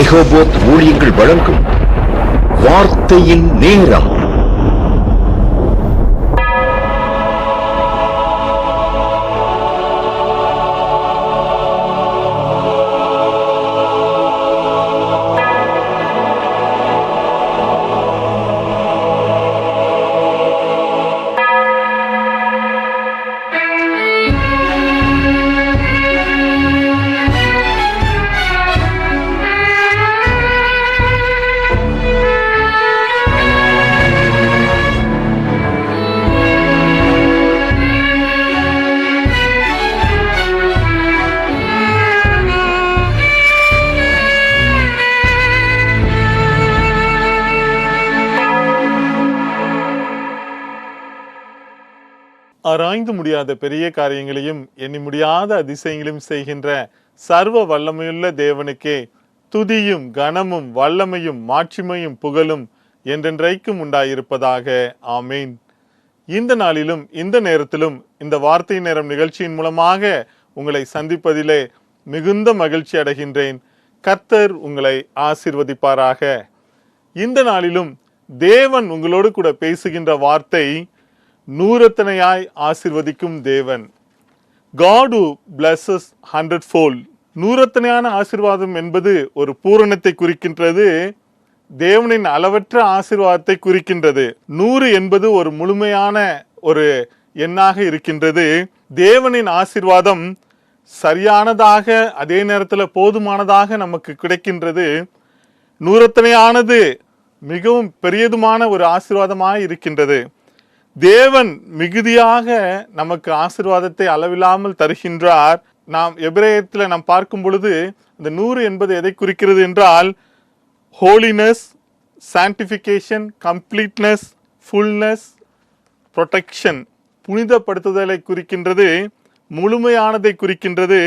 Rehoboth ஊழியங்கள் வழங்கும் வார்த்தையின் நேரம். ஆராய்ந்து முடியாத பெரிய காரியங்களையும் எண்ணி முடியாத அதிசயங்களையும் செய்கின்ற சர்வ வல்லமையுள்ள தேவனுக்கே துதியும் கனமும் வல்லமையும் மாட்சிமையும் புகழும் என்றென்றைக்கும் உண்டாயிருப்பதாக. ஆமீன். இந்த நாளிலும் இந்த நேரத்திலும் இந்த வார்த்தை நேரம் நிகழ்ச்சியின் மூலமாக உங்களை சந்திப்பதிலே மிகுந்த மகிழ்ச்சி அடைகின்றேன். கர்த்தர் உங்களை ஆசீர்வதிப்பாராக. இந்த நாளிலும் தேவன் உங்களோடு கூட பேசுகின்ற வார்த்தை நூறத்தனையாய் ஆசீர்வதிக்கும் தேவன். God who blesses 100-fold. நூறத்தனையான ஆசீர்வாதம் என்பது ஒரு பூரணத்தை குறிக்கின்றது. தேவனின் அளவற்ற ஆசீர்வாதத்தை குறிக்கின்றது. 100 என்பது ஒரு முழுமையான ஒரு எண்ணாக இருக்கின்றது. தேவனின் ஆசீர்வாதம் சரியானதாக அதே நேரத்தில் போதுமானதாக நமக்கு கிடைக்கின்றது. நூறத்தனையானது மிகவும் பெரியதுமான ஒரு ஆசீர்வாதமாக இருக்கின்றது. தேவன் மிகுதியாக நமக்கு ஆசீர்வாதத்தை அளவில்லாமல் தருகின்றார். நாம் எபிரேயத்தில் நாம் பார்க்கும் பொழுது இந்த 100 என்பது எதை குறிக்கிறது என்றால் holiness, sanctification, completeness, fullness, protection, புனிதப்படுத்துதலை குறிக்கின்றது, முழுமையானதை குறிக்கின்றது,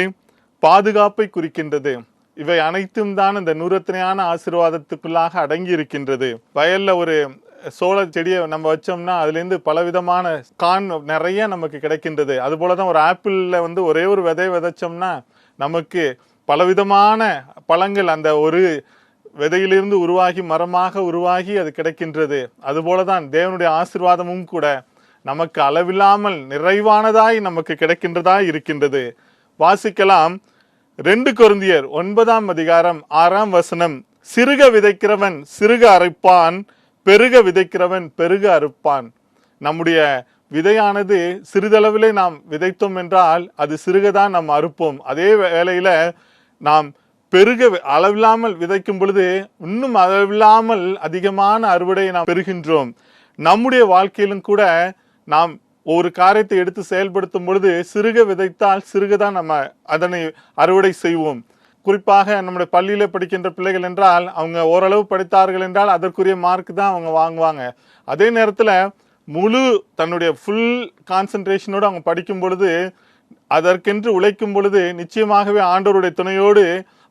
பாதுகாப்பை குறிக்கின்றது. இவை அனைத்தும் தான் இந்த நூறத்தனையான ஆசீர்வாதத்துக்குள்ளாக அடங்கி இருக்கின்றது. வயல்ல ஒரு சோள செடியை நம்ம வச்சோம்னா அதுலேருந்து பலவிதமான கான் நிறைய நமக்கு கிடைக்கின்றது. அதுபோலதான் ஒரு ஆப்பிளில் ஒரே ஒரு விதை விதைச்சோம்னா நமக்கு பலவிதமான பழங்கள் அந்த ஒரு விதையிலிருந்து உருவாகி மரமாக உருவாகி அது கிடைக்கின்றது. அதுபோலதான் தேவனுடைய ஆசீர்வாதமும் கூட நமக்கு அளவில்லாமல் நிறைவானதாய் நமக்கு கிடைக்கின்றதாய் இருக்கின்றது. வாசிக்கலாம். 2 கொரிந்தியர் 9:6 சிறுக விதைக்கிறவன் சிறுக அறுப்பான், பெருக விதைக்கிறவன் பெருக அறுப்பான். நம்முடைய விதையானது சிறிதளவிலே நாம் விதைத்தோம் என்றால் அது சிறுகதான் நாம் அறுப்போம். அதே வேளையில நாம் பெருக அளவில்லாமல் விதைக்கும் பொழுது இன்னும் அளவில்லாமல் அதிகமான அறுவடையை நாம் பெறுகின்றோம். நம்முடைய வாழ்க்கையிலும் கூட நாம் ஒரு காரியத்தை எடுத்து செயல்படுத்தும் பொழுது சிறுக விதைத்தால் சிறுகதான் நம்ம அதனை அறுவடை செய்வோம். குறிப்பாக நம்முடைய பள்ளியில படிக்கின்ற பிள்ளைகள் என்றால் அவங்க ஓரளவு படித்தார்கள் என்றால் அதற்குரிய மார்க் தான் அவங்க வாங்குவாங்க. அதே நேரத்தில் முழு தன்னுடைய ஃபுல் கான்சன்ட்ரேஷனோடு அவங்க படிக்கும் பொழுது அதற்கென்று உழைக்கும் பொழுது நிச்சயமாகவே ஆண்டவருடைய துணையோடு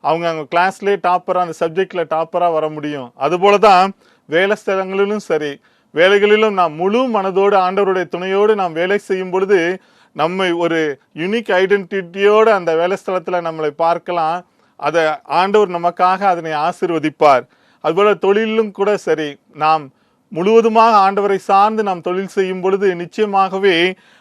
அவங்க கிளாஸ்லேயே டாப்பராக அந்த சப்ஜெக்டில் டாப்பராக வர முடியும். அதுபோல தான் வேலை ஸ்தலங்களிலும் சரி, வேலைகளிலும் நாம் முழு மனதோடு ஆண்டவருடைய துணையோடு நாம் வேலை செய்யும் பொழுது நம்மை ஒரு யூனிக் ஐடென்டிட்டியோடு அந்த வேலை ஸ்தலத்தில் நம்மளை பார்க்கலாம். அதை ஆண்டவர் நமக்காக அதனை ஆசீர்வதிப்பார். அதுபோல தொழிலும் கூட சரி, நாம் முழுவதுமாக ஆண்டவரை சார்ந்து நாம் தொழில் செய்யும் பொழுது நிச்சயமாகவே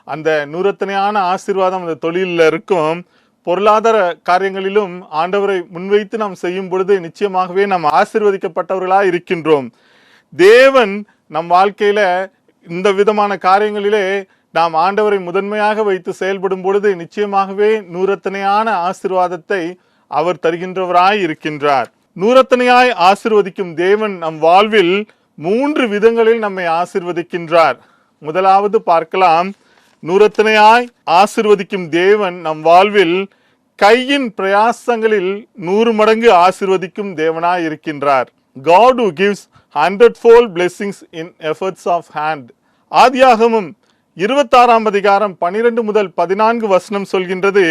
அந்த நூறத்தனையான ஆசீர்வாதம் அந்த தொழிலில் இருக்கும். பொருளாதார காரியங்களிலும் ஆண்டவரை முன்வைத்து நாம் செய்யும் பொழுது நிச்சயமாகவே நாம் ஆசீர்வதிக்கப்பட்டவர்களாக இருக்கின்றோம். தேவன் நம் வாழ்க்கையில இந்த விதமான காரியங்களிலே நாம் ஆண்டவரை முதன்மையாக வைத்து செயல்படும் பொழுது நிச்சயமாகவே நூறத்தனையான ஆசீர்வாதத்தை அவர் தருகின்றவராய் இருக்கின்றார். நூறத்தனையாய் ஆசீர்வதிக்கும் தேவன் நம் வாழ்வில் 3 விதங்களில் நம்மை ஆசீர்வதிக்கின்றார். முதலாவது பார்க்கலாம். நூறத்தனையாய் ஆசீர்வதிக்கும் தேவன் நம் வாழ்வில் கையின் பிரயாசங்களில் 100 மடங்கு ஆசீர்வதிக்கும் தேவனாய் இருக்கின்றார். God who gives 100-fold blessings in efforts of hand. ஆதியாகமம் 26:12-14 சொல்கின்றது.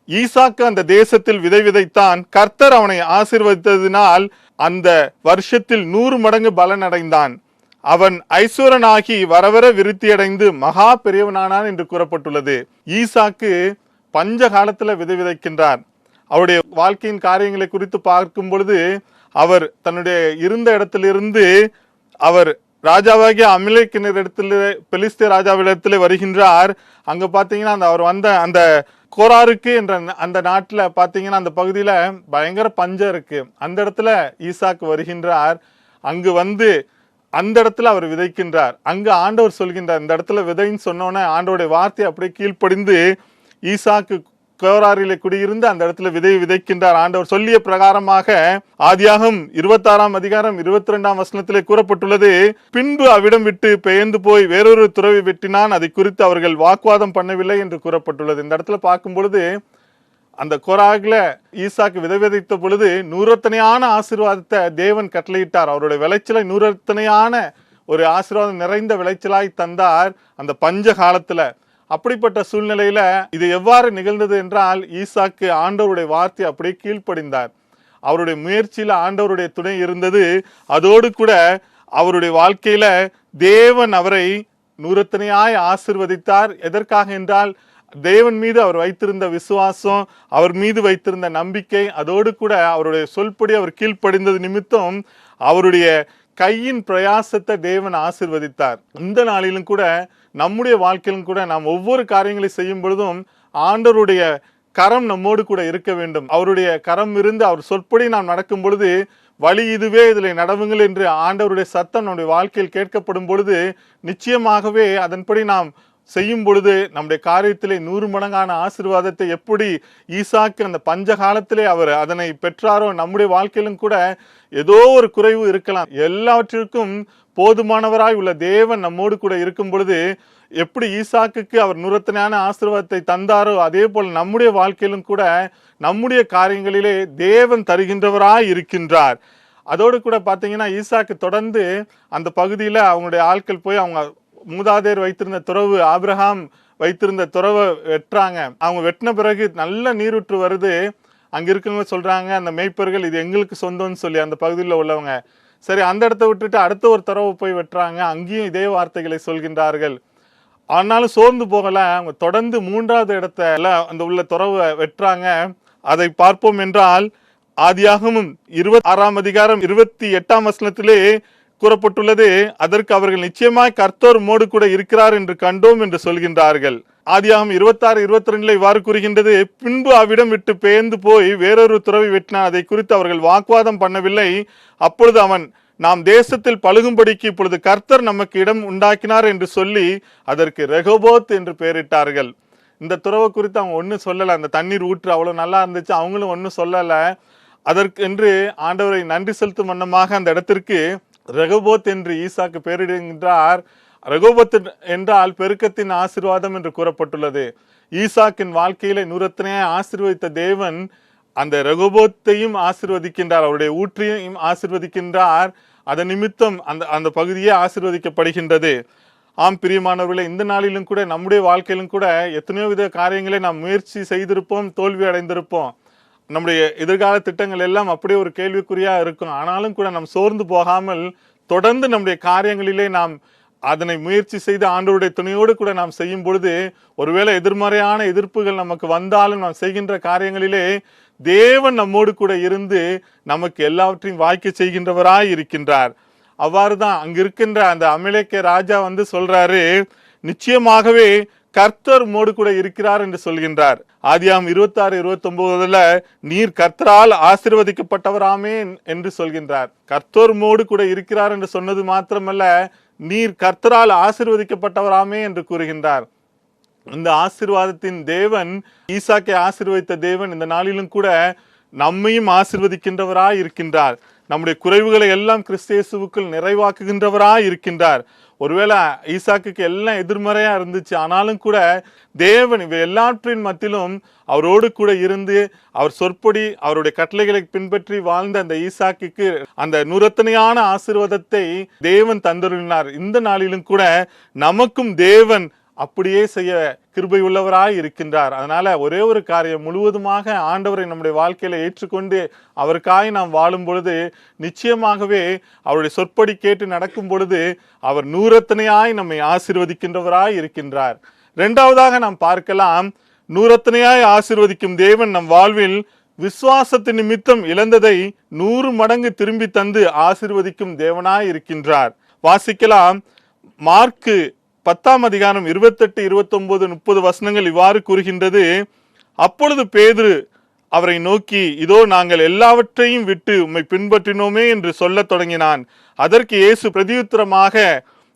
ஈசாக்கு அந்த தேசத்தில் விதை விதைத்தான். கர்த்தர் அவனை ஆசீர்வதித்ததினால் அந்த வருஷத்தில் 100 மடங்கு பலன் அடைந்தான். அவன் ஐஸ்வரனாகி வரவர விருத்தியடைந்து மகா பெரியவனானான் என்று கூறப்பட்டுள்ளது. ஈசாக்கு பஞ்ச காலத்துல விதை விதைக்கின்றார். அவருடைய வாழ்க்கையின் காரியங்களை குறித்து பார்க்கும் பொழுது அவர் தன்னுடைய இருந்த இடத்திலிருந்து அவர் ராஜாவாகிய அமலேக்கினர் இடத்துல பெலிஸ்தே ராஜாவிடத்திலே வருகின்றார். அங்க பாத்தீங்கன்னா அவர் வந்த அந்த கோராருக்கு என்ற அந்த நாட்டுல பாத்தீங்கன்னா அந்த பகுதியில பயங்கர பஞ்சம் இருக்கு. அந்த இடத்துல ஈசாக்கு வருகின்றார். அங்கு வந்து அந்த இடத்துல அவர் விதைக்கின்றார். அங்க ஆண்டவர் சொல்கின்றார், இந்த இடத்துல விதைன்னு சொன்னோன்னே ஆண்டவருடைய வார்த்தை அப்படியே கீழ்ப்படிந்து ஈசாக்கு கோராரிலே குடியிருந்து அந்த இடத்துல விதைக்கின்றார். ஆண்டவர் சொல்லிய பிரகாரமாக ஆதியாகமம் 26ஆம் அதிகாரம் 22ஆம் வசனத்திலே கூறப்பட்டுள்ளது, பின்பு அவ்விடம் விட்டு பெயர்ந்து போய் வேறொரு துறவி வெட்டினான், அதை குறித்து அவர்கள் வாக்குவாதம் பண்ணவில்லை என்று கூறப்பட்டுள்ளது. இந்த இடத்துல பார்க்கும் பொழுது அந்த கோராகில ஈசாக்கு விதைத்த பொழுது நூறத்தனையான ஆசீர்வாதத்தை தேவன் கட்டளையிட்டார். அவருடைய விளைச்சலை நூறத்தனையான ஒரு ஆசீர்வாதம் நிறைந்த விளைச்சலாய் தந்தார் அந்த பஞ்ச காலத்துல. அப்படிப்பட்ட சூழ்நிலையில இது எவ்வாறு நிகழ்ந்தது என்றால், ஈசாக்கு ஆண்டவருடைய வார்த்தை அப்படியே கீழ்ப்படிந்தார். அவருடைய முயற்சியில ஆண்டவருடைய துணை இருந்தது. அதோடு கூட அவருடைய வாழ்க்கையில தேவன் அவரை நூறத்தனையாய் ஆசீர்வதித்தார். எதற்காக என்றால், தேவன் மீது அவர் வைத்திருந்த விசுவாசம், அவர் மீது வைத்திருந்த நம்பிக்கை, அதோடு கூட அவருடைய சொல்படி அவர் கீழ்ப்படிந்தது நிமித்தம் அவருடைய கையின் பிரயாசத்தை தேவன் ஆசீர்வதித்தார். இந்த நாளிலும் கூட நம்முடைய வாழ்க்கையிலும் கூட நாம் ஒவ்வொரு காரியங்களை செய்யும் பொழுதும் ஆண்டவருடைய கரம் நம்மோடு கூட இருக்க வேண்டும். அவருடைய கரம் இருந்து அவர் சொற்படி நாம் நடக்கும் பொழுது, வழி இதுவே, இதில் நடவுங்கள் என்று ஆண்டவருடைய சத்தம் நம்முடைய வாழ்க்கையில் கேட்கப்படும் பொழுது நிச்சயமாகவே அதன்படி நாம் செய்யும் பொழுது நம்முடைய காரியத்திலே 100 மடங்கான ஆசீர்வாதத்தை எப்படி ஈசாக்கு அந்த பஞ்ச காலத்திலே அவர் அதனை பெற்றாரோ, நம்முடைய வாழ்க்கையிலும் கூட ஏதோ ஒரு குறைவு இருக்கலாம், எல்லாவற்றிற்கும் போதுமானவராய் உள்ள தேவன் நம்மோடு கூட இருக்கும் பொழுது எப்படி ஈசாக்குக்கு அவர் நூறத்தனையான ஆசீர்வாதத்தை தந்தாரோ, அதே போல் நம்முடைய வாழ்க்கையிலும் கூட நம்முடைய காரியங்களிலே தேவன் தருகின்றவராய் இருக்கின்றார். அதோடு கூட பாத்தீங்கன்னா ஈசாக்கு தொடர்ந்து அந்த பகுதியில அவங்களுடைய ஆட்கள் போய் அவங்க மூதாதையர் வைத்திருந்த துறவு, ஆபிரகாம் வைத்திருந்த துறவை வெட்டுறாங்க. அவங்க வெட்டின பிறகு நல்ல நீரூற்று வருது. அங்க இருக்கவங்க சொல்றாங்க, அந்த மேய்ப்பர்கள் இது எங்களுக்கு சொந்தம்னு சொல்லி அந்த பகுதியில் உள்ளவங்க. சரி, அந்த இடத்த விட்டுட்டு அடுத்த ஒரு துறவை போய் வெட்டுறாங்க. அங்கேயும் இதே வார்த்தைகளை சொல்கின்றார்கள். ஆனாலும் சோர்ந்து போகல, அவங்க தொடர்ந்து 3வது இடத்துல அந்த உள்ள துறவை வெட்டுறாங்க. அதை பார்ப்போம் என்றால் ஆதியாகமம் 26ஆம் அதிகாரம் 28ஆம் வசனத்திலே கூறப்பட்டுள்ளது, அதற்கு அவர்கள் நிச்சயமாய் கர்த்தர் மோடு கூட இருக்கிறார் என்று கண்டோம் என்று சொல்கின்றார்கள். ஆதியாகமம் 26-22 இவ்வாறு கூறுகின்றது, பின்பு அவ்விடம் விட்டு பெயர்ந்து போய் வேறொரு துறவி வெட்டினான், அதை குறித்து அவர்கள் வாக்குவாதம் பண்ணவில்லை. அப்பொழுது அவன், நாம் தேசத்தில் பழுகும்படிக்கு இப்பொழுது கர்த்தர் நமக்கு இடம் உண்டாக்கினார் என்று சொல்லி அதற்கு ரெகோபோத் என்று பெயரிட்டார்கள். இந்த துறவை குறித்து அவங்க ஒன்றும் சொல்லலை. அந்த தண்ணீர் ஊற்று அவ்வளோ நல்லா இருந்துச்சு, அவங்களும் ஒன்றும் சொல்லலை. அதற்கு என்று ஆண்டவரை நன்றி செலுத்தும் வண்ணமாக அந்த இடத்திற்கு ரெகோபோத் என்று ஈசாக்கு பெயரிடுகின்றார். ரெகோபோத் என்றால் பெருக்கத்தின் ஆசீர்வாதம் என்று கூறப்பட்டுள்ளது. ஈசாக்கின் வாழ்க்கையில நூறத்தனையாய் ஆசீர்வதித்த தேவன் அந்த ரெகோபோத்தையும் ஆசீர்வதிக்கின்றார், அவருடைய ஊற்றையும் ஆசீர்வதிக்கின்றார். அதன் நிமித்தம் அந்த பகுதியே ஆசீர்வதிக்கப்படுகின்றது. ஆம் பிரியமானவர்களே, இந்த நாளிலும் கூட நம்முடைய வாழ்க்கையிலும் கூட எத்தனையோ வித காரியங்களை நாம் முயற்சி செய்திருப்போம், தோல்வி அடைந்திருப்போம். நம்முடைய எதிர்கால திட்டங்கள் எல்லாம் அப்படியே ஒரு கேள்விக்குறியா இருக்கும். ஆனாலும் கூட நாம் சோர்ந்து போகாமல் தொடர்ந்து நம்முடைய காரியங்களிலே நாம் அதனை முயற்சி செய்து ஆண்டவருடைய துணையோடு கூட நாம் செய்யும் பொழுது, ஒருவேளை எதிர்மறையான எதிர்ப்புகள் நமக்கு வந்தாலும் நாம் செய்கின்ற காரியங்களிலே தேவன் நம்மோடு கூட இருந்து நமக்கு எல்லாவற்றையும் வாய்க்க செய்கின்றவராய் இருக்கின்றார். அவ்வாறுதான் அங்க இருக்கின்ற அந்த அமலேக்க ராஜா வந்து சொல்றாரு, நிச்சயமாகவே கர்த்தர் மோடு கூட இருக்கிறார் என்று சொல்கின்றார். ஆதியாகமம் 26-29 நீர் கர்த்தரால் ஆசீர்வதிக்கப்பட்டவராமே என்று சொல்கின்றார். கர்த்தர் மோடு கூட இருக்கிறார் என்று சொன்னது மாத்திரமல்ல, நீர் கர்த்தரால் ஆசீர்வதிக்கப்பட்டவராமே என்று கூறுகின்றார். இந்த ஆசீர்வாதத்தின் தேவன், ஈசாக்கை ஆசீர்வதித்த தேவன் இந்த நாளிலும் கூட நம்மையும் ஆசீர்வதிக்கின்றவராய் இருக்கின்றார். நம்முடைய குறைவுகளை எல்லாம் கிறிஸ்து இயேசுவுக்குள் நிறைவாக்குகின்றவராய் இருக்கின்றார். ஒருவேளை ஈசாக்குக்கு எல்லாம் எதிர்மறையா இருந்துச்சு, ஆனாலும் கூட தேவன் இவை எல்லாற்றின் மத்தியிலும் அவரோடு கூட இருந்து அவர் சொற்படி அவருடைய கட்டளைகளை பின்பற்றி வாழ்ந்த அந்த ஈசாக்குக்கு அந்த நூறத்தனையான ஆசீர்வாதத்தை தேவன் தந்தருளினார். இந்த நாளிலும் கூட நமக்கும் தேவன் அப்படியே செய்ய கிருபை உள்ளவராய் இருக்கின்றார். அதனால ஒரே ஒரு காரியம், முழுவதுமாக ஆண்டவரை நம்முடைய வாழ்க்கையில ஏற்றுக்கொண்டு அவருக்காய் நாம் வாழும் பொழுது நிச்சயமாகவே அவருடைய சொற்படி கேட்டு நடக்கும் பொழுது அவர் நூறத்தனையாய் நம்மை ஆசீர்வதிக்கின்றவராய் இருக்கின்றார். 2வதாக நாம் பார்க்கலாம், நூறத்தனையாய் ஆசீர்வதிக்கும் தேவன் நம் வாழ்வில் விசுவாசத்தின் நிமித்தம் இழந்ததை 100 மடங்கு திரும்பி தந்து ஆசீர்வதிக்கும் தேவனாய் இருக்கின்றார். வாசிக்கலாம். மார்க்கு 10ஆம் அதிகாரம் 28, 29, 30 வசனங்கள் இவ்வாறு கூறுகின்றது. அப்பொழுது பேதுரு அவரை நோக்கி, இதோ நாங்கள் எல்லாவற்றையும் விட்டு உம்மை பின்பற்றினோமே என்று சொல்லத் தொடங்கினான். அதற்கு இயேசு பிரதியுத்தரமாக,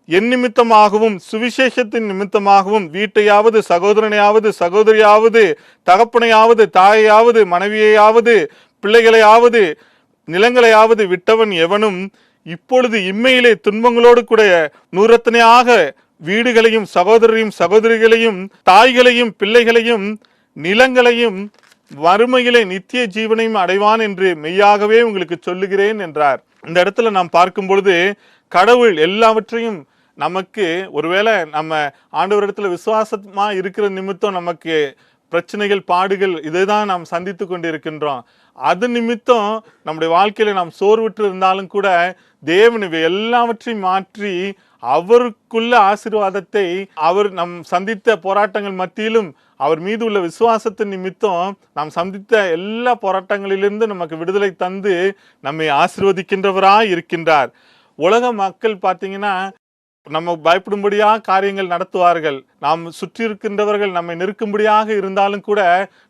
என் நிமித்தமாகவும் சுவிசேஷத்தின் நிமித்தமாகவும் வீட்டையாவது சகோதரனையாவது சகோதரியாவது தகப்பனையாவது தாயையாவது மனைவியையாவது பிள்ளைகளையாவது நிலங்களையாவது விட்டவன் எவனும் இப்பொழுது இம்மையிலே துன்பங்களோடு கூட 100 வீடுகளையும் சகோதரரையும் சகோதரிகளையும் தாய்களையும் பிள்ளைகளையும் நிலங்களையும் வறுமையிலே நித்திய ஜீவனையும் அடைவான் என்று மெய்யாகவே உங்களுக்கு சொல்லுகிறேன் என்றார். இந்த இடத்துல நாம் பார்க்கும் பொழுது கடவுள் எல்லாவற்றையும் நமக்கு, ஒருவேளை நம்ம ஆண்டவரிடத்துல விசுவாசமா இருக்கிற நிமித்தம் நமக்கு பிரச்சனைகள் பாடுகள் இதைதான் நாம் சந்தித்து கொண்டிருக்கின்றோம். அது நிமித்தம் நம்முடைய வாழ்க்கையில நாம் சோர்வுற்று இருந்தாலும் கூட தேவன் இவை எல்லாவற்றையும் மாற்றி அவருக்குள்ள ஆசீர்வாதத்தை, அவர் நம் சந்தித்த போராட்டங்கள் மத்தியிலும் அவர் மீது உள்ள விசுவாசத்தின் நிமித்தம் நாம் சந்தித்த எல்லா போராட்டங்களிலிருந்து நமக்கு விடுதலை தந்து நம்மை ஆசீர்வதிக்கின்றவராய் இருக்கின்றார். உலக மக்கள் பார்த்தீங்கன்னா நம்ம பயப்படும்படியாக காரியங்கள் நடத்துவார்கள். நாம் சுற்றி இருக்கின்றவர்கள் நம்மை நெருக்கும்படியாக இருந்தாலும் கூட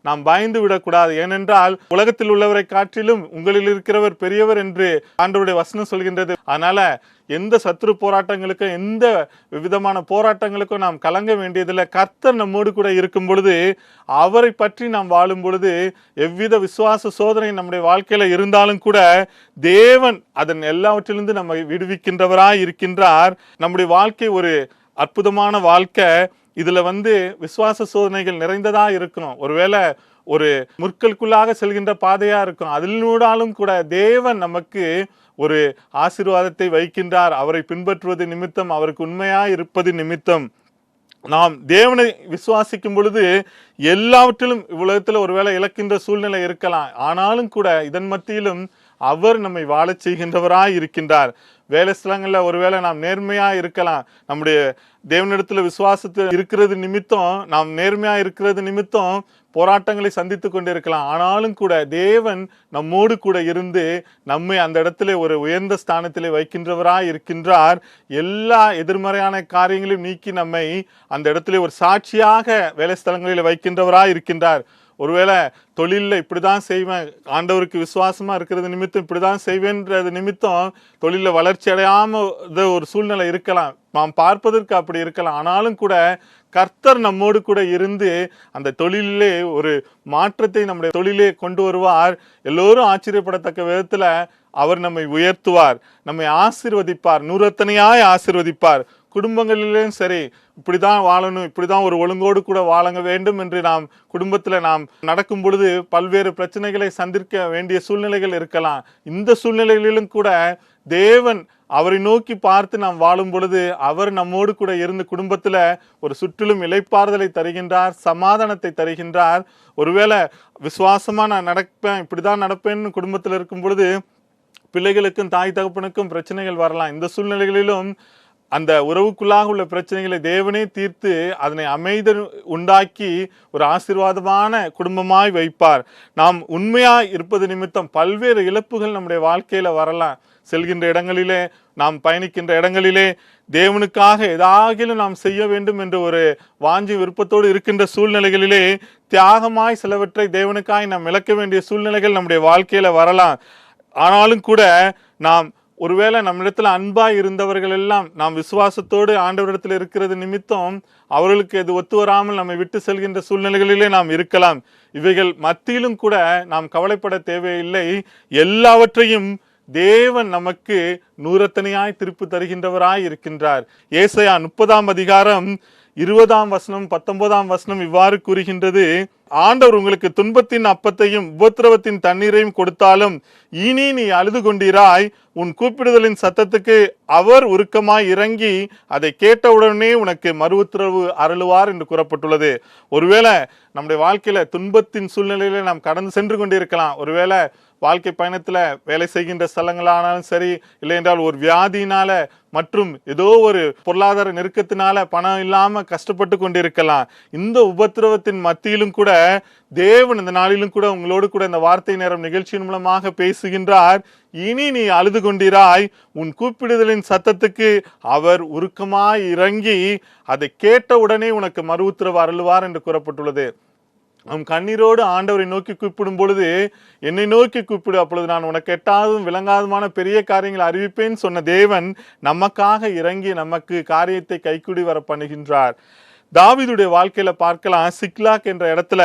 நாம் பயந்து விடக்கூடாது. ஏனென்றால் உலகத்தில் உள்ளவரை காட்டிலும் உங்களில் இருக்கிறவர் பெரியவர் என்று ஆண்டவருடைய வசனம் சொல்கின்றது. அதனால எந்த சத்துரு போராட்டங்களுக்கும் எந்த விதமான போராட்டங்களுக்கும் நாம் கலங்க வேண்டியதில்லை. கர்த்தர் நம்மோடு கூட இருக்கும் பொழுது, அவரை பற்றி நாம் வாழும் பொழுது, எவ்வித விசுவாச சோதனை நம்முடைய வாழ்க்கையில இருந்தாலும் கூட தேவன் அதன் எல்லாவற்றிலிருந்து நம்மை விடுவிக்கின்றவராய் இருக்கின்றார். நம்முடைய வாழ்க்கை ஒரு அற்புதமான வாழ்க்கை. இதுல விசுவாச சோதனைகள் நிறைந்ததா இருக்கணும். ஒருவேளை ஒரு முற்களுக்குள்ளாக செல்கின்ற பாதையா இருக்கும். அதிலூடாலும் கூட தேவன் நமக்கு ஒரு ஆசீர்வாதத்தை வைக்கின்றார். அவரை பின்பற்றுவது நிமித்தம், அவருக்கு உண்மையா இருப்பது நிமித்தம் நாம் தேவனை விசுவாசிக்கும் பொழுது எல்லாவற்றிலும் உலகத்தில் ஒருவேளை இழக்கின்ற சூழ்நிலை இருக்கலாம். ஆனாலும் கூட இதன் மத்தியிலும் அவர் நம்மை வாழச் செய்கின்றவராய் இருக்கின்றார். வேலை ஸ்தலங்கள்ல ஒருவேளை நாம் நேர்மையா இருக்கலாம். நம்முடைய தேவனிடத்துல விசுவாசத்தில் இருக்கிறது நிமித்தம், நாம் நேர்மையா இருக்கிறது நிமித்தம் போராட்டங்களை சந்தித்து கொண்டிருக்கலாம். ஆனாலும் கூட தேவன் நம்மோடு கூட இருந்து நம்மை அந்த இடத்துல ஒரு உயர்ந்த ஸ்தானத்திலே வைக்கின்றவராய் இருக்கின்றார். எல்லா எதிர்மறையான காரியங்களையும் நீக்கி நம்மை அந்த இடத்துல ஒரு சாட்சியாக வேலை ஸ்தலங்களில் வைக்கின்றவராய் இருக்கின்றார். ஒருவேளை தொழிலில் இப்படிதான் செய்வேன், ஆண்டவருக்கு விசுவாசமா இருக்கிறது நிமித்தம் இப்படிதான் செய்வேன்றது நிமித்தம் தொழிலில் வளர்ச்சி அடையாம ஒரு சூழ்நிலை இருக்கலாம். நாம் பார்ப்பதற்கு அப்படி இருக்கலாம். ஆனாலும் கூட கர்த்தர் நம்மோடு கூட இருந்து அந்த தொழிலே ஒரு மாற்றத்தை நம்முடைய தொழிலே கொண்டு வருவார். எல்லோரும் ஆச்சரியப்படத்தக்க விதத்துல அவர் நம்மை உயர்த்துவார், நம்மை ஆசீர்வதிப்பார், 100 ஆசீர்வதிப்பார். குடும்பங்களிலும் சரி, இப்படிதான் வாழணும், இப்படிதான் ஒரு ஒழுங்கோடு கூட வாழ வேண்டும் என்று நாம் குடும்பத்துல நாம் நடக்கும் பொழுது பல்வேறு பிரச்சனைகளை சந்திக்க வேண்டிய சூழ்நிலைகள் இருக்கலாம். இந்த சூழ்நிலைகளிலும் கூட தேவன் அவரை நோக்கி பார்த்து நாம் வாழும் பொழுது அவர் நம்மோடு கூட இருந்து குடும்பத்துல ஒரு சுற்றிலும் இளைப்பாறுதலை தருகின்றார், சமாதானத்தை தருகின்றார். ஒருவேளை விசுவாசமா நான் நடப்பேன், இப்படிதான் நடப்பேன்னு குடும்பத்துல இருக்கும் பொழுது பிள்ளைகளுக்கும் தாய் தகப்பனுக்கும் பிரச்சனைகள் வரலாம். இந்த சூழ்நிலைகளிலும் அந்த உறவுக்குள்ளாக உள்ள பிரச்சனைகளை தேவனே தீர்த்து அதனை அமைதி உண்டாக்கி ஒரு ஆசீர்வாதமான குடும்பமாய் வைப்பார். நாம் உண்மையாய் இருப்பது நிமித்தம் பல்வேறு இழப்புகள் நம்முடைய வாழ்க்கையில வரலாம். செல்கின்ற இடங்களிலே, நாம் பயணிக்கின்ற இடங்களிலே தேவனுக்காக ஏதாகிலும் நாம் செய்ய வேண்டும் என்ற ஒரு வாஞ்சி விருப்பத்தோடு இருக்கின்ற சூழ்நிலைகளிலே தியாகமாய் சிலவற்றை தேவனுக்காய் நாம் இழக்க வேண்டிய சூழ்நிலைகள் நம்முடைய வாழ்க்கையில வரலாம். ஆனாலும் கூட நாம் ஒருவேளை நம்மிடத்துல அன்பாய் இருந்தவர்கள் எல்லாம் நாம் விசுவாசத்தோடு ஆண்டவரிடத்தில் இருக்கிறது நிமித்தம் அவர்களுக்கு எது ஒத்து வராமல் நம்மை விட்டு செல்கின்ற சூழ்நிலைகளிலே நாம் இருக்கலாம். இவைகள் மத்தியிலும் கூட நாம் கவலைப்பட தேவையில்லை. எல்லாவற்றையும் தேவன் நமக்கு 100 திருப்பி தருகின்றவராய் இருக்கின்றார். ஏசாயா 30ஆம் அதிகாரம் 20ஆம் வசனம் 19ஆம் வசனம் இவ்வாறு கூறுகின்றது. ஆண்டவர் உங்களுக்கு துன்பத்தின் அப்பத்தையும் உபத்திரவத்தின் தண்ணீரையும் கொடுத்தாலும் இனி நீ அழுது கொண்டிராய், உன் கூப்பிடுதலின் சத்தத்துக்கு அவர் உருக்கமாய் இறங்கி அதை கேட்டவுடனே உனக்கு மறு உத்தரவு அருளுவார் என்று கூறப்பட்டுள்ளது. ஒருவேளை நம்முடைய வாழ்க்கையில துன்பத்தின் சூழ்நிலையில நாம் கடந்து சென்று கொண்டிருக்கலாம். ஒருவேளை வாழ்க்கை பயணத்துல வேலை செய்கின்ற ஸ்தலங்களானாலும் சரி, இல்லை என்றால் ஒரு வியாதியினால மற்றும் ஏதோ ஒரு பொருளாதார நெருக்கத்தினால பணம் இல்லாம கஷ்டப்பட்டு கொண்டிருக்கலாம். இந்த உபத்திரவத்தின் மத்தியிலும் கூட தேவன் இந்த நாளிலும் கூட உங்களோடு கூட இந்த வார்த்தை நேரம் நிகழ்ச்சியின் மூலமாக பேசுகின்றார். இனி நீ அழுது கொண்டிராய், உன் கூப்பிடுதலின் சத்தத்துக்கு அவர் உருக்கமாய் இறங்கி அதை கேட்ட உடனே உனக்கு மறு உத்தரவு அருளுவார் என்று கூறப்பட்டுள்ளது. நம் கண்ணீரோடு ஆண்டவரை நோக்கி கூப்பிடும் பொழுது, என்னை நோக்கி கூப்பிடு, அப்பொழுது நான் உனக்கு எட்டாவதும் விளங்காதுமான பெரிய காரியங்களை அறிவிப்பேன் சொன்ன தேவன் நமக்காக இறங்கி நமக்கு காரியத்தை கைக்கூடி வர பண்ணுகின்றார். தாவீதுடைய வாழ்க்கையில பார்க்கலாம். சிக்லாக் என்ற இடத்துல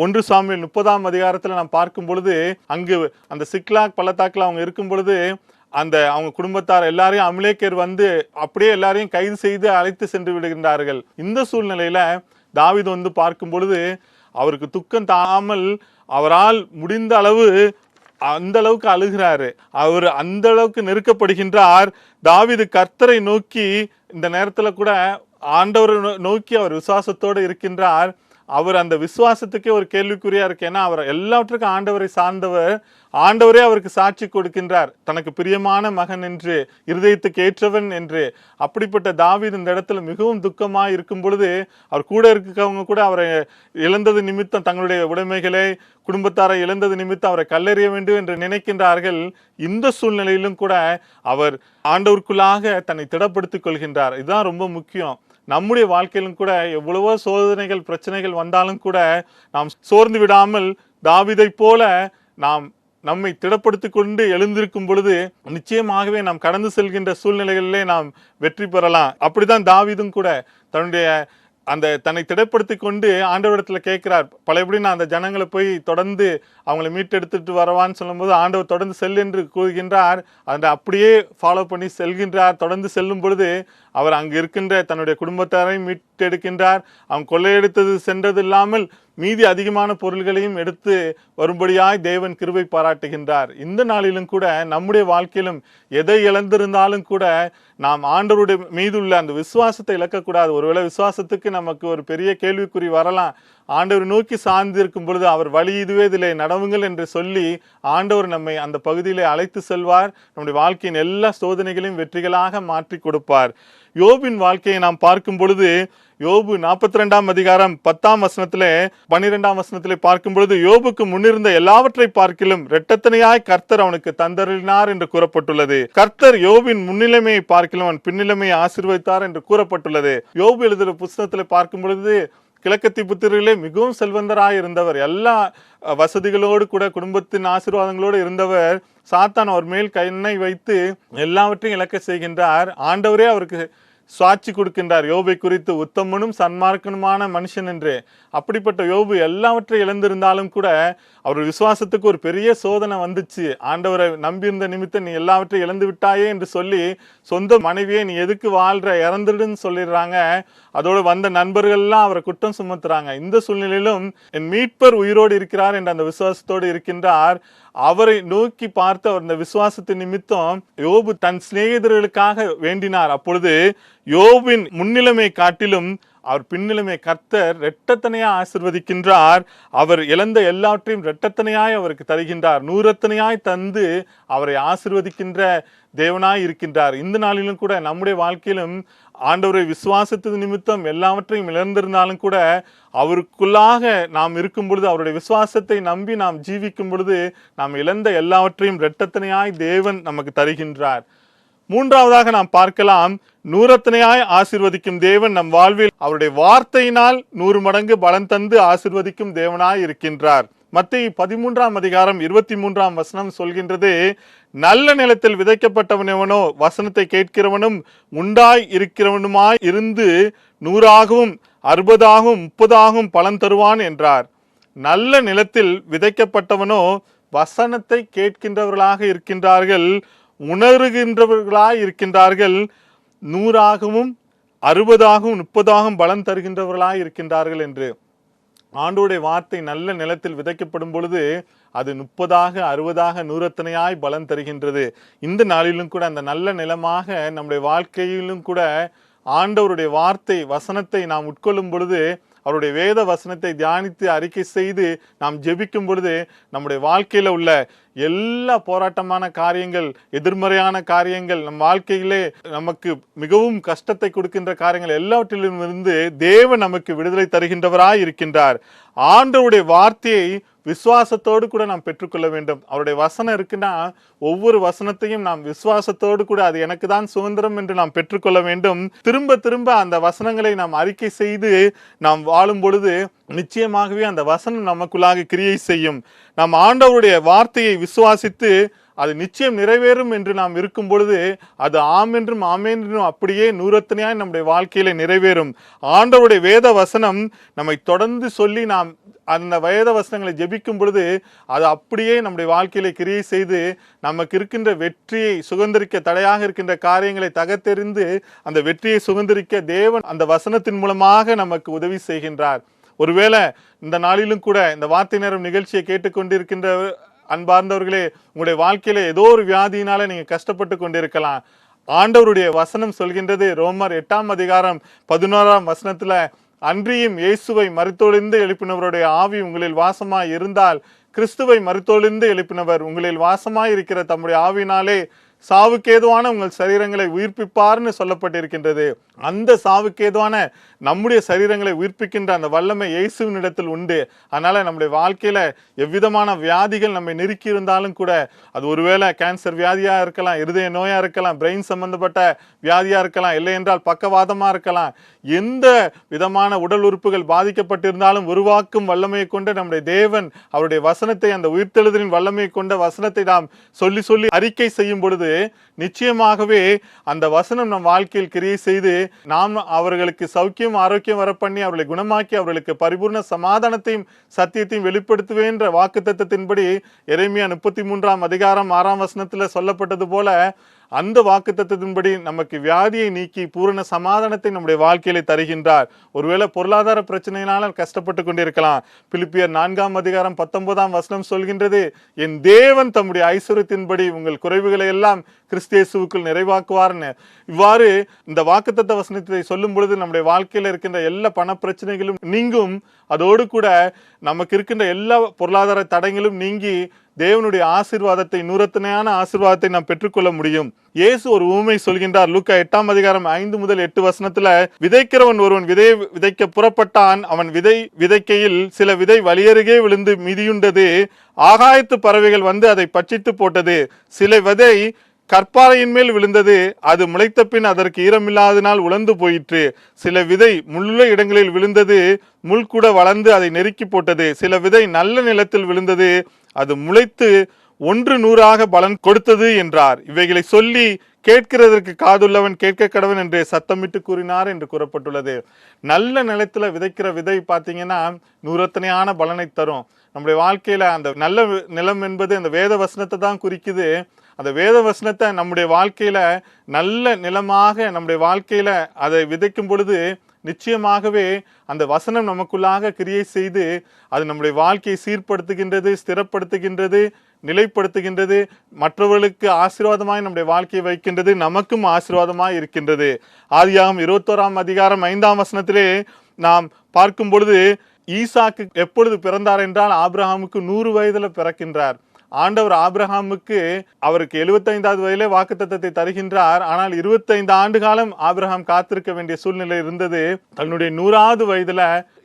1 சாமுவேல் 30ஆம் அதிகாரத்துல நாம் பார்க்கும் பொழுது, அங்கு அந்த சிக்லாக் பள்ளத்தாக்குல அவங்க இருக்கும் பொழுது அவங்க குடும்பத்தார் எல்லாரையும் அமலேக்கர் வந்து அப்படியே எல்லாரையும் கைது செய்து அழைத்து சென்று விடுகின்றார்கள். இந்த சூழ்நிலையில தாவீது வந்து பார்க்கும் பொழுது அவருக்கு துக்கம் தாமல் அவரால் முடிந்த அளவு அந்த அளவுக்கு அழுகிறாரு. அவர் அந்த அளவுக்கு நெருக்கப்படுகின்றார். தாவீது கர்த்தரை நோக்கி இந்த நேரத்துல கூட ஆண்டவரை நோக்கி அவர் விசுவாசத்தோடு இருக்கின்றார். அவர் அந்த விசுவாசத்துக்கே ஒரு கேள்விக்குறியா இருக்கு. ஏன்னா அவர் எல்லாவற்றுக்கும் ஆண்டவரை சார்ந்தவர். ஆண்டவரே அவருக்கு சாட்சி கொடுக்கின்றார், தனக்கு பிரியமான மகன் என்று, இருதயத்துக்கு ஏற்றவன் என்று. அப்படிப்பட்ட தாவீது இந்த இடத்துல மிகவும் துக்கமா இருக்கும் பொழுது அவர் கூட இருக்கவங்க கூட அவரை இழந்தது நிமித்தம், தங்களுடைய உடைமைகளை குடும்பத்தாரை இழந்தது நிமித்தம் அவரை கல்லெறிய வேண்டும் என்று நினைக்கின்றார்கள். இந்த சூழ்நிலையிலும் கூட அவர் ஆண்டவருக்குள்ளாக தன்னை திடப்படுத்திக் கொள்கின்றார். இதுதான் ரொம்ப முக்கியம். நம்முடைய வாழ்க்கையிலும் கூட எவ்வளவோ சோதனைகள் பிரச்சனைகள் வந்தாலும் கூட நாம் சோர்ந்து விடாமல் தாவீதை போல நாம் நம்மை திடப்படுத்திக் கொண்டு எழுந்திருக்கும் பொழுது நிச்சயமாகவே நாம் கடந்து செல்கின்ற சூழ்நிலைகளிலே நாம் வெற்றி பெறலாம். அப்படிதான் தாவீதும் கூட தன்னுடைய தன்னை திடப்படுத்தி கொண்டு ஆண்டவரிடத்துல கேட்கிறார். பழையபடி நான் அந்த ஜனங்களை போய் தொடர்ந்து அவங்களை மீட்டெடுத்துட்டு வரவான்னு சொல்லும்போது ஆண்டவர் தொடர்ந்து செல் என்று கூறுகின்றார். அதை அப்படியே ஃபாலோ பண்ணி செல்கின்றார். தொடர்ந்து செல்லும் பொழுது அவர் அங்கு இருக்கின்ற தன்னுடைய குடும்பத்தாரையும் மீட்டெடுக்கின்றார். அவங்க கொள்ளையடித்தது சென்றது இல்லாமல் மீதி அதிகமான பொருள்களையும் எடுத்து வரும்படியாய் தேவன் கிருபை பாராட்டுகின்றார். இந்த நாளிலும் கூட நம்முடைய வாழ்க்கையிலும் எதை இழந்திருந்தாலும் கூட நாம் ஆண்டவருடைய மீதுள்ள அந்த விசுவாசத்தை இழக்கக்கூடாது. ஒருவேளை விசுவாசத்துக்கு நமக்கு ஒரு பெரிய கேள்விக்குறி வரலாம். ஆண்டவர் நோக்கி சார்ந்து இருக்கும் பொழுது அவர் வழி இதுவே இதிலே நடவுங்கள் என்று சொல்லி ஆண்டவர் நம்மை அந்த பகுதியிலே அழைத்து செல்வார். நம்முடைய வாழ்க்கையின் எல்லா சோதனைகளையும் வெற்றிகளாக மாற்றி கொடுப்பார். யோபின் வாழ்க்கையை நாம் பார்க்கும் பொழுது யோபு 42ஆம் அதிகாரம் 10ஆம் வசனத்திலே 12ஆம் வசனத்திலே பார்க்கும் பொழுது, யோபுக்கு முன்னிருந்த எல்லாவற்றை பார்க்கிலும் இரட்டத்தனையாய் கர்த்தர் அவனுக்கு தந்தருளினார் என்று கூறப்பட்டுள்ளது. கர்த்தர் யோபின் முன்னிலைமையை பார்க்கிலும் அவன் பின்னிலைமையை ஆசீர்வதித்தார் என்று கூறப்பட்டுள்ளது. யோபு எழுதுகிற புத்தகத்திலே பார்க்கும் பொழுது கிழக்கத்தி புத்திரிலே மிகவும் செல்வந்தராய் இருந்தவர், எல்லா வசதிகளோடு கூட குடும்பத்தின் ஆசீர்வாதங்களோடு இருந்தவர். சாத்தான் அவர் மேல் கண்ணை வைத்து எல்லாவற்றையும் இழக்க செய்கின்றார். ஆண்டவரே அவருக்கு சாட்சி கொடுக்கின்றார், யோபை குறித்து உத்தமனும் சன்மார்க்கனுமான மனுஷன் என்று. அப்படிப்பட்ட யோபு எல்லாவற்றையும் இழந்திருந்தாலும் கூட அவர் விசுவாசத்துக்கு ஒரு பெரிய சோதனை வந்துச்சு. ஆண்டவரை நம்பியிருந்த நிமித்தம் நீ எல்லாவற்றையும் இழந்து விட்டாயே என்று சொல்லி சொந்த மனைவியை நீ எதுக்கு வாழ்ற, இறந்துடுன்னு சொல்லிடுறாங்க. அதோடு வந்த நண்பர்கள்லாம் அவரை குற்றம் சுமத்துறாங்க. இந்த சூழ்நிலையிலும் என் மீட்பர் உயிரோடு இருக்கிறார் என்ற அந்த விசுவாசத்தோடு இருக்கின்றார். அவரை நோக்கி பார்த்து அவர் இந்த விசுவாசத்தின் நிமித்தம் யோபு தன் சிநேகிதர்களுக்காக வேண்டினார். அப்பொழுது யோபின் முன்னிலைமை காட்டிலும் அவர் பின்னிலைமை கர்த்தர் இரட்டத்தனையா ஆசீர்வதிக்கின்றார். அவர் இழந்த எல்லாவற்றையும் இரட்டத்தனையாய் அவருக்கு தருகின்றார். நூறத்தனையாய் தந்து அவரை ஆசீர்வதிக்கின்ற தேவனாய் இருக்கின்றார். இந்த நாளிலும் கூட நம்முடைய வாழ்க்கையிலும் ஆண்டவரை விசுவாசத்து நிமித்தம் எல்லாவற்றையும் இழந்திருந்தாலும் கூட அவருக்குள்ளாக நாம் இருக்கும் பொழுது, அவருடைய விசுவாசத்தை நம்பி நாம் ஜீவிக்கும் பொழுது நாம் இழந்த எல்லாவற்றையும் இரட்டத்தனையாய் தேவன் நமக்கு தருகின்றார். மூன்றாவதாக நாம் பார்க்கலாம், நூறத்தனையாய் ஆசீர்வதிக்கும் தேவன் நம் வாழ்வில் அவருடைய வார்த்தையினால் 100 மடங்கு பலன் தந்து ஆசீர்வதிக்கும் தேவனாய் இருக்கின்றார். மத்தேயு 13ஆம் அதிகாரம் 23ஆம் வசனம் சொல்கின்றது, நல்ல நிலத்தில் விதைக்கப்பட்டவன் எவனோ வசனத்தை கேட்கிறவனும் உண்டாய் இருக்கிறவனுமாய் இருந்து 100ஆகவும் 60ஆகவும் 30ஆகவும் பலன் தருவான் என்றார். நல்ல நிலத்தில் விதைக்கப்பட்டவனோ வசனத்தை கேட்கின்றவர்களாக இருக்கின்றார்கள், உணர்கின்றவர்களாய் இருக்கின்றார்கள், 100ஆகவும் 60ஆகவும் 30ஆகவும் பலன் தருகின்றவர்களாய் இருக்கின்றார்கள் என்று. ஆண்டோடைய வார்த்தை நல்ல நிலத்தில் விதைக்கப்படும் பொழுது அது 30ஆக 60ஆக 100 பலன் தருகின்றது. இந்த நாளிலும் கூட அந்த நல்ல நிலமாக நம்முடைய வாழ்க்கையிலும் கூட ஆண்டவருடைய வார்த்தை வசனத்தை நாம் உட்கொள்ளும் பொழுது அவருடைய வேத வசனத்தை தியானித்து அறிக்கை செய்து நாம் ஜெபிக்கும் பொழுது நம்முடைய வாழ்க்கையில உள்ள எல்லா போராட்டமான காரியங்கள், எதிர்மறையான காரியங்கள், நம் வாழ்க்கையிலே நமக்கு மிகவும் கஷ்டத்தை கொடுக்கின்ற காரியங்கள் எல்லாவற்றிலும் இருந்து தேவன் நமக்கு விடுதலை தருகின்றவராய் இருக்கின்றார். ஆண்டவருடைய வார்த்தையை விசுவாசத்தோடு கூட நாம் பெற்றுக்கொள்ள வேண்டும். அவருடைய வசனம் இருக்குன்னா ஒவ்வொரு வசனத்தையும் நாம் விசுவாசத்தோடு கூட அது எனக்கு தான் சுதந்திரம் என்று நாம் பெற்றுக்கொள்ள வேண்டும். திரும்ப திரும்ப அந்த வசனங்களை நாம் அறிக்கை செய்து நாம் வாழும் பொழுது நிச்சயமாகவே அந்த வசனம் நமக்குள்ளாக கிரியை செய்யும். நாம் ஆண்டவருடைய வார்த்தையை விசுவாசித்து அது நிச்சயம் நிறைவேறும் என்று நாம் இருக்கும் பொழுது அது ஆமென்றும் ஆமென்றும் அப்படியே நூறத்தனையாய் நம்முடைய வாழ்க்கையில நிறைவேறும். ஆண்டவருடைய வேத வசனம் நம்மை தொடர்ந்து சொல்லி நாம் அந்த வேத வசனங்களை ஜெபிக்கும் பொழுது அது அப்படியே நம்முடைய வாழ்க்கையில கிரியை செய்து நமக்கு இருக்கின்ற வெற்றியை சுதந்திரிக்க தடையாக இருக்கின்ற காரியங்களை தகர்த்தெறிந்து அந்த வெற்றியை சுதந்திரிக்க தேவன் அந்த வசனத்தின் மூலமாக நமக்கு உதவி செய்கின்றார். ஒருவேளை இந்த நாளிலும் கூட இந்த வார்த்தை நேரம் நிகழ்ச்சியை கேட்டுக்கொண்டிருக்கின்ற அன்பார்ந்தவர்களே, உங்களுடைய வாழ்க்கையில ஏதோ ஒரு வியாதியினால நீங்க கஷ்டப்பட்டு கொண்டிருக்கலாம். ஆண்டவருடைய வசனம் சொல்கின்றது, ரோமர் 8:11 அன்றியும் இயேசுவை மரித்தோலிருந்து எழுப்பினவருடைய ஆவி உங்களில் வாசமாய் இருந்தால் கிறிஸ்துவை மரித்தோலிருந்து எழுப்பினவர் உங்களில் வாசமாய் இருக்கிற தம்முடைய ஆவினாலே சாவுக்கேதுவான உங்கள் சரீரங்களை உயிர்ப்பிப்பார்னு சொல்லப்பட்டிருக்கின்றது. அந்த சாவுக்கேதுவான நம்முடைய சரீரங்களை உயிர்ப்பிக்கின்ற அந்த வல்லமை இயேசுவின் இடத்தில் உண்டு. அதனால நம்முடைய வாழ்க்கையில எவ்விதமான வியாதிகள் நம்மை நெருக்கி இருந்தாலும் கூட, அது ஒருவேளை கேன்சர் வியாதியா இருக்கலாம், இருதய நோயா இருக்கலாம், பிரெயின் சம்பந்தப்பட்ட வியாதியா இருக்கலாம், இல்லை என்றால் பக்கவாதமா இருக்கலாம், எந்த விதமான உடல் உறுப்புகள் பாதிக்கப்பட்டிருந்தாலும் உருவாக்கும் வல்லமையை கொண்ட நம்முடைய தேவன் அவருடைய வசனத்தை, அந்த உயிர்த்தெழுதலின் வல்லமையை கொண்ட வசனத்தை நாம் சொல்லி சொல்லி அறிக்கை செய்யும் பொழுது நிச்சயமாகவே அந்த வசனம் நம் வாழ்க்கையில் கிரியை செய்து நாம் அவர்களுக்கு சௌக்கியம் ஆரோக்கியம் வரப்பண்ணி அவர்களை குணமாக்கி அவர்களுக்கு பரிபூர்ண சமாதானத்தையும் சத்தியத்தையும் வெளிப்படுத்துவேன் என்ற வாக்குத்தத்தத்தின்படி எரேமியா 33:6 சொல்லப்பட்டது போல அந்த வாக்குத்தத்தத்தின்படி நமக்கு வியாதியை நீக்கி பூரண சமாதானத்தை நம்முடைய வாழ்க்கையில தருகின்றார். ஒருவேளை பொருளாதார பிரச்சனையினால் கஷ்டப்பட்டு கொண்டிருக்கலாம். பிலிப்பியர் 4:19 சொல்கின்றது, என் தேவன் தம்முடைய ஐஸ்வரியத்தின்படி உங்கள் குறைவுகளை எல்லாம் கிறிஸ்து இயேசுவுக்குள் நிறைவாக்குவார்னு. இவ்வாறு இந்த வாக்குத்தத்த வசனத்தை சொல்லும் பொழுது நம்முடைய வாழ்க்கையில இருக்கின்ற எல்லா பண பிரச்சனைகளும் நீங்கும். அதோடு கூட நமக்கு இருக்கின்ற எல்லா பொருளாதார தடைகளும் நீங்கி தேவனுடைய ஆசீர்வாதத்தை, நூறத்தனையான ஆசீர்வாதத்தை நாம் பெற்றுக்கொள்ள முடியும். இயேசு ஒரு ஊமை சொல்கின்றார். லூக்கா 8:5-8 விதைக்கிறவன் ஒருவன் விதையை விதைக்க புறப்பட்டான். அவன் விதைக்கையில் சில விதை வழியருகே விழுந்து மிதியுண்டது. ஆகாயத்து பறவைகள் வந்து அதை பட்சித்து போட்டது. சில விதை கற்பாறையின் மேல் விழுந்தது. அது முளைத்த பின் அதற்கு ஈரமில்லாதனால் உலர்ந்து போயிற்று. சில விதை முள்ளுள்ள இடங்களில் விழுந்தது. முள் கூட வளர்ந்து அதை நெருக்கி போட்டது. சில விதை நல்ல நிலத்தில் விழுந்தது. அது முளைத்து 100 பலன் கொடுத்தது என்றார். இவைகளை சொல்லி கேட்கிறதற்கு காதுள்ளவன் கேட்க கடவன் என்று சத்தமிட்டு கூறினார் என்று கூறப்பட்டுள்ளது. நல்ல நிலத்துல விதைக்கிற விதை பார்த்தீங்கன்னா நூறத்தனையான பலனை தரும். நம்முடைய வாழ்க்கையில அந்த நல்ல நிலம் என்பது அந்த வேத வசனத்தை தான் குறிக்குது. அந்த வேத வசனத்தை நம்முடைய வாழ்க்கையில நல்ல நிலமாக நம்முடைய வாழ்க்கையில அதை விதைக்கும் பொழுது நிச்சயமாகவே அந்த வசனம் நமக்குள்ளாக கிரியை செய்து அது நம்முடைய வாழ்க்கையை சீர்படுத்துகின்றது, ஸ்திரப்படுத்துகின்றது, நிலைப்படுத்துகின்றது, மற்றவர்களுக்கு ஆசீர்வாதமாய் நம்முடைய வாழ்க்கையை வைக்கின்றது, நமக்கும் ஆசீர்வாதமாய் இருக்கின்றது. ஆதியாகமம் 21:5 நாம் பார்க்கும் பொழுது ஈசாக்கு எப்பொழுது பிறந்தார் என்றால் ஆபிரகாமுக்கு 100 வயதுல பிறக்கின்றார். ஆண்டவர் ஆபிரகாமுக்கு அவருக்கு 75வது வயதிலே வாக்குத்தத்தத்தை தருகின்றார். ஆனால் 25 ஆண்டு காலம் ஆபிரகாம் காத்திருக்க வேண்டிய சூழ்நிலை இருந்தது. தன்னுடைய 100வது வயதுல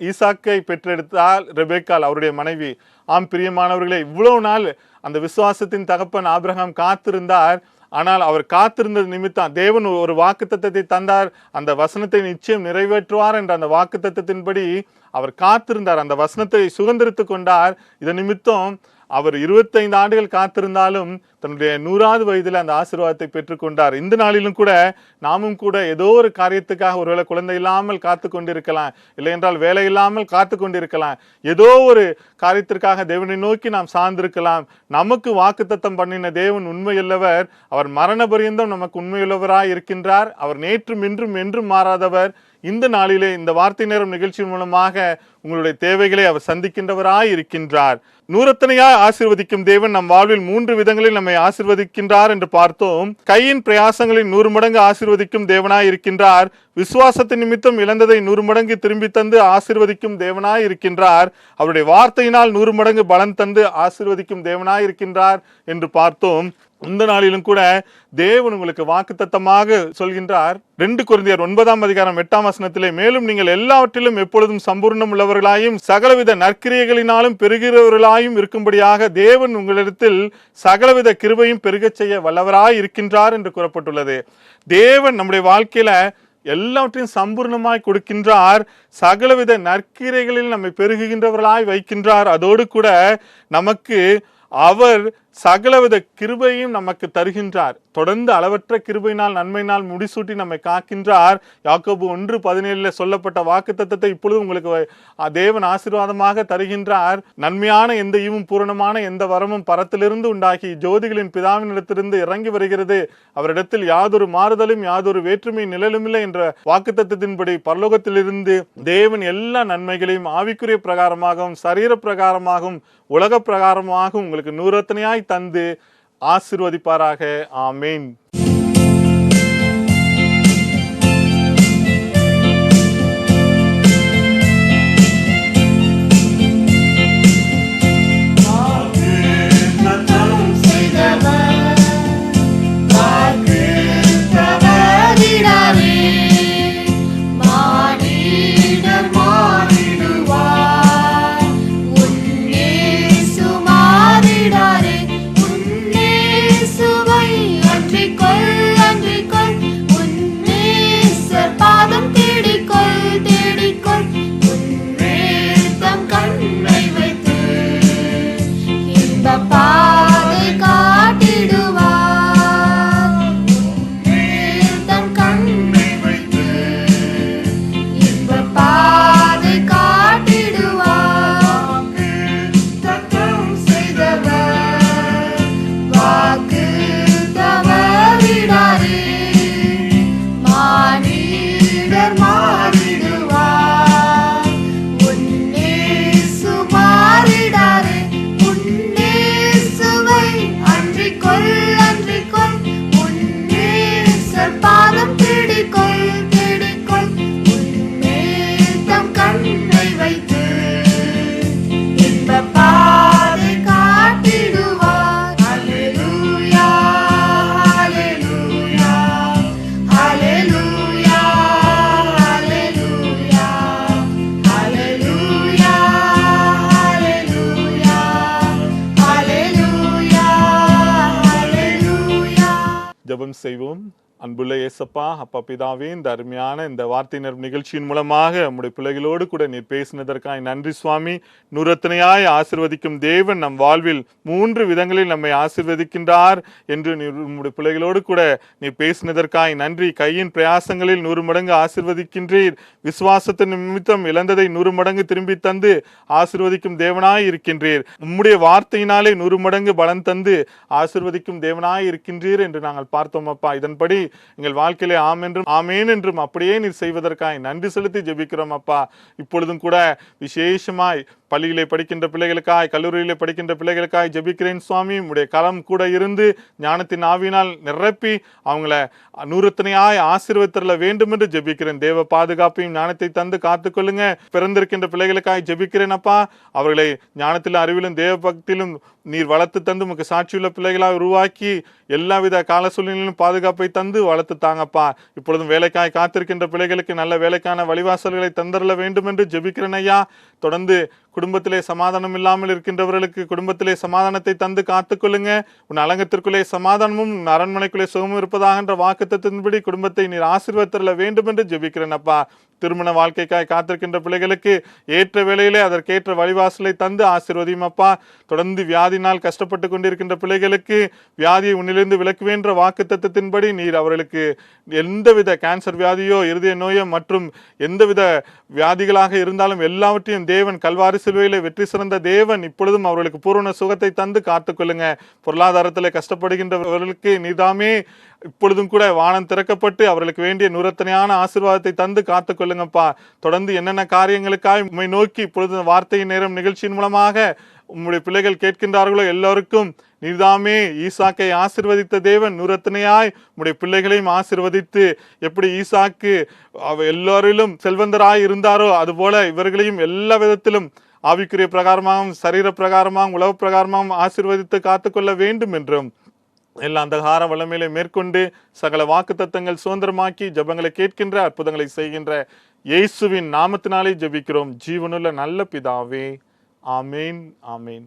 ஈசாக்கை பெற்றெடுத்தால் ரெபேக்காள் அவருடைய மனைவி. ஆம் பிரியமானவர்களே, இவ்வளவு நாள் அந்த விசுவாசத்தின் தகப்பன் ஆபிரகாம் காத்திருந்தார். ஆனால் அவர் காத்திருந்தது நிமித்தம் தேவன் ஒரு வாக்குத்தத்தத்தை தந்தார். அந்த வசனத்தை நிச்சயம் நிறைவேற்றுவார் என்ற அந்த வாக்குத்தத்தத்தின்படி அவர் காத்திருந்தார். அந்த வசனத்தை சுதந்திரித்து கொண்டார். இதன் நிமித்தம் அவர் 25 ஆண்டுகள் காத்திருந்தாலும் தன்னுடைய 100வது வயதில் அந்த ஆசீர்வாதத்தை பெற்றுக்கொண்டார். இந்த நாளிலும் கூட நாமும் கூட ஏதோ ஒரு காரியத்துக்காக, ஒருவேளை குழந்தை இல்லாமல் காத்து கொண்டிருக்கலாம், இல்லை என்றால் வேலை இல்லாமல் காத்து கொண்டிருக்கலாம், ஏதோ ஒரு காரியத்திற்காக தேவனை நோக்கி நாம் சார்ந்திருக்கலாம். நமக்கு வாக்குத்தத்தம் பண்ணின தேவன் உண்மையுள்ளவர். அவர் மரண பரியந்தம் நமக்கு உண்மையுள்ளவராய் இருக்கின்றார். அவர் நேற்றும் இன்றும் என்றும் மாறாதவர். இந்த நாளிலே இந்த வார்த்தை நேரம் நிகழ்ச்சியின் மூலமாக உங்களுடைய தேவைகளை அவர் சந்திக்கின்றவராய் இருக்கின்றார். நூறத்தனையாய் ஆசீர்வதிக்கும் தேவன் நம் வாழ்வில் 3 விதங்களில் நம்மை நம்மை ஆசீர்வதிக்கின்றார் என்று பார்த்தோம். கையின் பிரயாசங்களின் 100 மடங்கு ஆசீர்வதிக்கும் தேவனாய் இருக்கின்றார். விசுவாசத்தின் நிமித்தம் இழந்ததை 100 மடங்கு திரும்பி தந்து ஆசீர்வதிக்கும் தேவனாய் இருக்கின்றார். அவருடைய வார்த்தையினால் 100 மடங்கு பலன் தந்து ஆசீர்வதிக்கும் தேவனாய் இருக்கின்றார் என்று பார்த்தோம். இந்த நாளிலும் கூட தேவன் உங்களுக்கு வாக்குத்தத்தமாக சொல்கின்றார். 2 கொரிந்தியர் 9:8 மேலும் நீங்கள் எல்லாவற்றிலும் எப்பொழுதும் சம்பூர்ணம் உள்ளவர்களாயும் சகலவித நற்கிரியைகளினாலும் பெருகிறவர்களாயும் இருக்கும்படியாக தேவன் உங்களிடத்தில் சகலவித கிருபையும் பெருகச் செய்ய வல்லவராய் இருக்கின்றார் என்று கூறப்பட்டுள்ளது. தேவன் நம்முடைய வாழ்க்கையில எல்லாவற்றையும் சம்பூர்ணமாய் கொடுக்கின்றார். சகலவித நற்கிரைகளில் நம்மை பெருகுகின்றவர்களாய் வைக்கின்றார். அதோடு கூட நமக்கு அவர் சகலவித கிருபையும் நமக்கு தருகின்றார். தொடர்ந்து அளவற்ற கிருபையினால் நன்மையினால் முடிசூட்டி நம்மை காக்கின்றார். யாக்கோபு 1:17 சொல்லப்பட்ட வாக்குத்தத்தத்தை இப்பொழுது உங்களுக்கு தேவன் ஆசீர்வாதமாக தருகின்றார். நன்மையான எந்த ஈவும் பூரணமான எந்த வரமும் பரத்திலிருந்து உண்டாகி ஜோதிகளின் பிதாவினிடத்திலிருந்து இறங்கி வருகிறது. அவரிடத்தில் யாதொரு மாறுதலும் யாதொரு வேற்றுமை நிழலுமில்லை என்ற வாக்குத்தத்தத்தின்படி பரலோகத்திலிருந்து தேவன் எல்லா நன்மைகளையும் ஆவிக்குரிய பிரகாரமாகவும் சரீர பிரகாரமாகவும் உலக பிரகாரமாகவும் உங்களுக்கு நூறத்தனையாய் தந்து ஆசீர்வதிப்பாராக. ஆமேன். ஜெபம் செய்வோம். அன்புள்ள இயேசப்பா, அப்பா பிதாவே, இந்த அருமையான இந்த வார்த்தை நிகழ்ச்சியின் மூலமாக நம்முடைய பிள்ளைகளோடு கூட நீர் பேசினதற்காய் நன்றி சுவாமி. நூறத்தனையாய் ஆசீர்வதிக்கும் தேவன் நம் வாழ்வில் 3 விதங்களில் நம்மை ஆசீர்வதிக்கின்றார் என்று நம்முடைய பிள்ளைகளோடு கூட நீர் பேசினதற்காய் நன்றி. கையின் பிரயாசங்களில் 100 மடங்கு ஆசீர்வதிக்கின்றீர். விசுவாசத்தின் நிமித்தம் இழந்ததை 100 மடங்கு திரும்பி தந்து ஆசீர்வதிக்கும் தேவனாய் இருக்கின்றீர். உம்முடைய வார்த்தையினாலே 100 மடங்கு பலன் தந்து ஆசீர்வதிக்கும் தேவனாய் இருக்கின்றீர் என்று நாங்கள் பார்த்தோம் அப்பா. இதன்படி எங்கள் வாழ்க்கையிலே ஆமேன் என்றும் அப்படியே நீர் செய்வதற்காய் நன்றி செலுத்தி ஜெபிக்கிறோம் அப்பா. இப்பொழுதும் கூட விசேஷமாய் பள்ளியிலே படிக்கின்ற பிள்ளைகளுக்காய், கல்லூரியிலே படிக்கின்ற பிள்ளைகளுக்காய் ஜெபிக்கிறேன் சுவாமி. உடைய கரம் கூட இருந்து ஞானத்தின் ஆவியினால் நிரப்பி அவங்கள நூறத்தனையாய் ஆசீர்வதித்தரல வேண்டும் என்று ஜெபிக்கிறேன். தேவ பாதுகாப்பையும் ஞானத்தை தந்து காத்துக்கொள்ளுங்க. பிறந்திருக்கின்ற பிள்ளைகளுக்காய் ஜெபிக்கிறேன் அப்பா. அவர்களை ஞானத்திலும் அறிவிலும் தேவ பக்தியிலும் நீர் வளர்த்து தந்து உமக்கு சாட்சியுள்ள பிள்ளைகளாக உருவாக்கி எல்லாவித கால சூழ்நிலையிலும் பாதுகாப்பை தந்து வளர்த்து தாங்கப்பா. இப்பொழுதும் வேலைக்காய் காத்திருக்கின்ற பிள்ளைகளுக்கு நல்ல வேலைக்கான வழிவாசல்களை தந்தரல வேண்டும் என்று ஜெபிக்கிறேன் ஐயா. தொடர்ந்து குடும்பத்திலே சமாதானம் இல்லாமல் இருக்கின்றவர்களுக்கு குடும்பத்திலே சமாதானத்தை தந்து காத்துக்கொள்ளுங்க. உன் அலங்கத்திற்குள்ளே சமாதானமும் உன் அரண்மனைக்குள்ளே சுகமும் இருப்பதாக என்ற வாக்குத்தத்தின்படி குடும்பத்தை நீர் ஆசீர்வதித்தரல வேண்டும் என்று ஜெபிக்கிறேன் அப்பா. திருமண வாழ்க்கைக்காய் காத்திருக்கின்ற பிள்ளைகளுக்கு ஏற்ற வேளையிலே அதற்கேற்ற வழிவாசலை தந்து ஆசீர்வதியும் அப்பா. தொடர்ந்து வியாதினால் கஷ்டப்பட்டு கொண்டிருக்கின்ற பிள்ளைகளுக்கு வியாதியை உன்னிலிருந்து விலக்குவேன்ற வாக்குத்தத்தின்படி நீர் அவர்களுக்கு எந்தவித கேன்சர் வியாதியோ இருதய நோயோ மற்றும் எந்தவித வியாதிகளாக இருந்தாலும் எல்லாவற்றையும் தேவன் கல்வாரி சிலுவையிலே வெற்றி சிறந்த தேவன் இப்பொழுதும் அவர்களுக்கு பூரண சுகத்தை தந்து காத்துக்கொள்ளுங்க. பொருளாதாரத்தில் கஷ்டப்படுகின்றவர்களுக்கு நீதாமே இப்பொழுதும் கூட வானம் திறக்கப்பட்டு அவர்களுக்கு வேண்டிய நூறத்தனையான ஆசீர்வாதத்தை தந்து காத்துக்கொள்ளுங்கப்பா. தொடர்ந்து என்னென்ன காரியங்களுக்காக உம்மை நோக்கி இப்பொழுது வார்த்தையின் நேரம் நிகழ்ச்சியின் மூலமாக உம்முடைய பிள்ளைகள் கேட்கின்றார்களோ எல்லோருக்கும் நீர்தாமே ஈசாக்கை ஆசீர்வதித்த தேவன் நூறத்தனையாய் உம்முடைய பிள்ளைகளையும் ஆசீர்வதித்து எப்படி ஈசாக்கு எல்லோரிலும் செல்வந்தராய் இருந்தாரோ அதுபோல இவர்களையும் எல்லா விதத்திலும் ஆவிக்குரிய பிரகாரமாகவும் சரீர பிரகாரமாகவும் உலக பிரகாரமாகவும் ஆசீர்வதித்து காத்துக்கொள்ள வேண்டும் என்றும் எல்லா அந்தகார வல்லமையிலே மேற்கொண்டு சகல வாக்குத்தத்தங்கள் சுதந்திரமாக்கி ஜெபங்களை கேட்கின்ற அற்புதங்களை செய்கின்ற இயேசுவின் நாமத்தினாலே ஜெபிக்கிறோம் ஜீவனுள்ள நல்ல பிதாவே. ஆமேன் ஆமேன்.